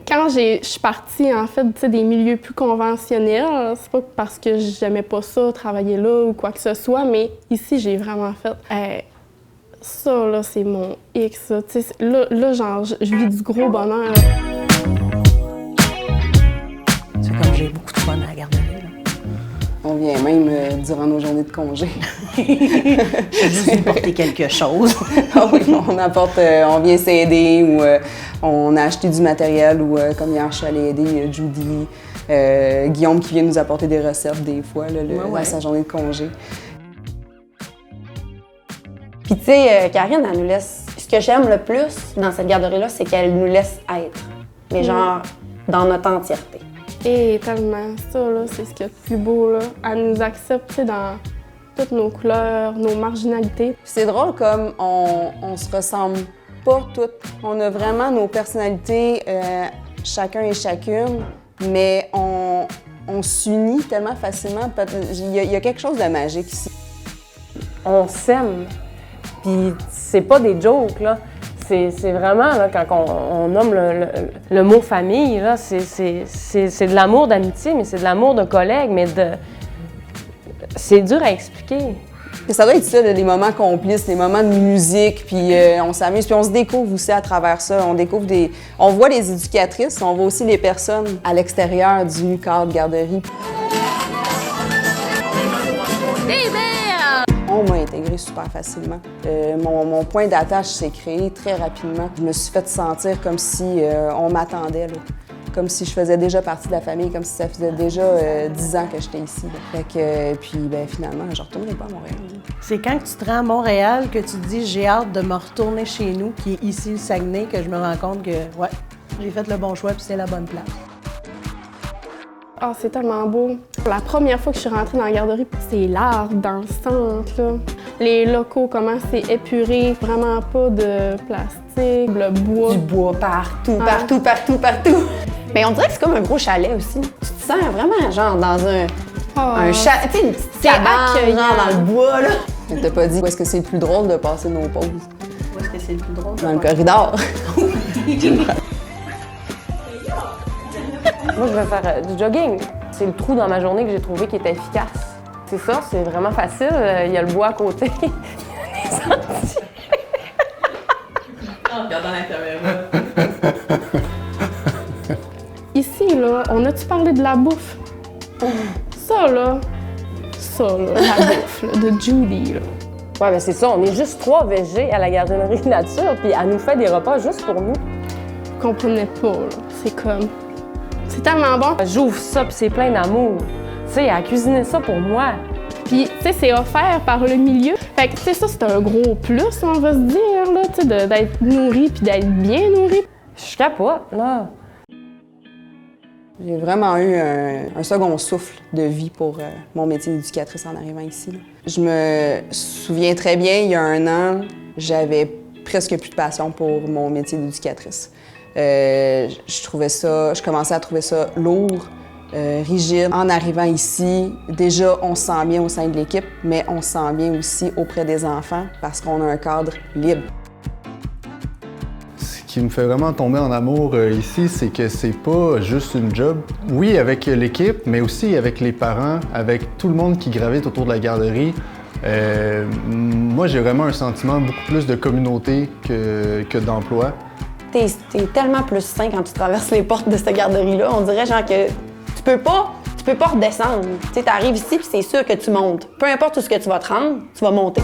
Quand je suis partie, en fait, des milieux plus conventionnels, c'est pas parce que j'aimais pas ça, travailler là ou quoi que ce soit, mais ici, j'ai vraiment fait ça, là, c'est mon X. Là, genre, je vis du gros bonheur. Là. C'est comme j'ai beaucoup de fun à la garderie. On vient même durant nos journées de congé. Je vais juste apporter quelque chose. Ah oui, on vient s'aider ou on a acheté du matériel ou comme hier, je suis allée aider Judy, Guillaume qui vient nous apporter des recettes des fois là, dans sa journée de congé. Puis tu sais, Karine, elle nous laisse... Ce que j'aime le plus dans cette garderie-là, c'est qu'elle nous laisse être. Mais genre, dans notre entièreté. Et tellement, ça, là, c'est ce qu'il y a de plus beau, là. Elle nous accepte, dans toutes nos couleurs, nos marginalités. C'est drôle comme on se ressemble pas toutes. On a vraiment nos personnalités, chacun et chacune, mais on s'unit tellement facilement. Il y a quelque chose de magique ici. On s'aime. Puis c'est pas des jokes, là. C'est vraiment, là, quand on nomme le mot famille, là, c'est de l'amour d'amitié, mais c'est de l'amour de collègues, mais c'est dur à expliquer. Ça doit être ça, là, les moments complices, les moments de musique, puis on s'amuse, puis on se découvre aussi à travers ça. On voit les éducatrices, on voit aussi les personnes à l'extérieur du cadre garderie. On m'a intégré super facilement. Mon point d'attache s'est créé très rapidement. Je me suis fait sentir comme si on m'attendait, là. Comme si je faisais déjà partie de la famille, comme si ça faisait déjà 10 ans que j'étais ici. Fait que, puis finalement, je ne retournerai pas à Montréal. C'est quand tu te rends à Montréal que tu te dis « j'ai hâte de me retourner chez nous », qui est ici le Saguenay, que je me rends compte que ouais, j'ai fait le bon choix puis c'est la bonne place. Ah, c'est tellement beau. La première fois que je suis rentrée dans la garderie, c'est l'art dansante, là. Les locaux, comment c'est épuré, vraiment pas de plastique, le bois. Du bois partout, partout, partout, partout. Mais on dirait que c'est comme un gros chalet aussi. Tu te sens vraiment genre dans un chalet, tu sais, une petite cabane genre dans le bois, là. Je t'ai pas dit où est-ce que c'est le plus drôle de passer nos pauses. Où est-ce que c'est le plus drôle? Dans le corridor. Moi, je vais faire du jogging. C'est le trou dans ma journée que j'ai trouvé qui était efficace. C'est ça, c'est vraiment facile. Il y a le bois à côté. Il y a des sentiers. En regardant la caméra. Ici, là, on a-tu parlé de la bouffe? Ça, là, la bouffe là, de Judy, là. Ouais, ben c'est ça. On est juste 3 végés à la gardinerie nature, puis elle nous fait des repas juste pour nous. Je comprenais pas, là. C'est comme... C'est tellement bon. J'ouvre ça, puis c'est plein d'amour. Tu sais, elle a cuisiné ça pour moi. Puis, tu sais, c'est offert par le milieu. Fait que, tu sais, ça, c'est un gros plus, on va se dire, là, tu sais, d'être nourri puis d'être bien nourri. Je capote, là. J'ai vraiment eu un second souffle de vie pour mon métier d'éducatrice en arrivant ici, là. Je me souviens très bien, il y a 1 an, j'avais presque plus de passion pour mon métier d'éducatrice. Je commençais à trouver ça lourd, rigide. En arrivant ici, déjà, on se sent bien au sein de l'équipe, mais on se sent bien aussi auprès des enfants parce qu'on a un cadre libre. Ce qui me fait vraiment tomber en amour ici, c'est que c'est pas juste une job. Oui, avec l'équipe, mais aussi avec les parents, avec tout le monde qui gravite autour de la garderie. Moi, j'ai vraiment un sentiment beaucoup plus de communauté que d'emploi. T'es tellement plus sain quand tu traverses les portes de cette garderie-là. On dirait genre que tu peux pas redescendre. Tu sais, t'arrives ici puis c'est sûr que tu montes. Peu importe où ce que tu vas te rendre, tu vas monter.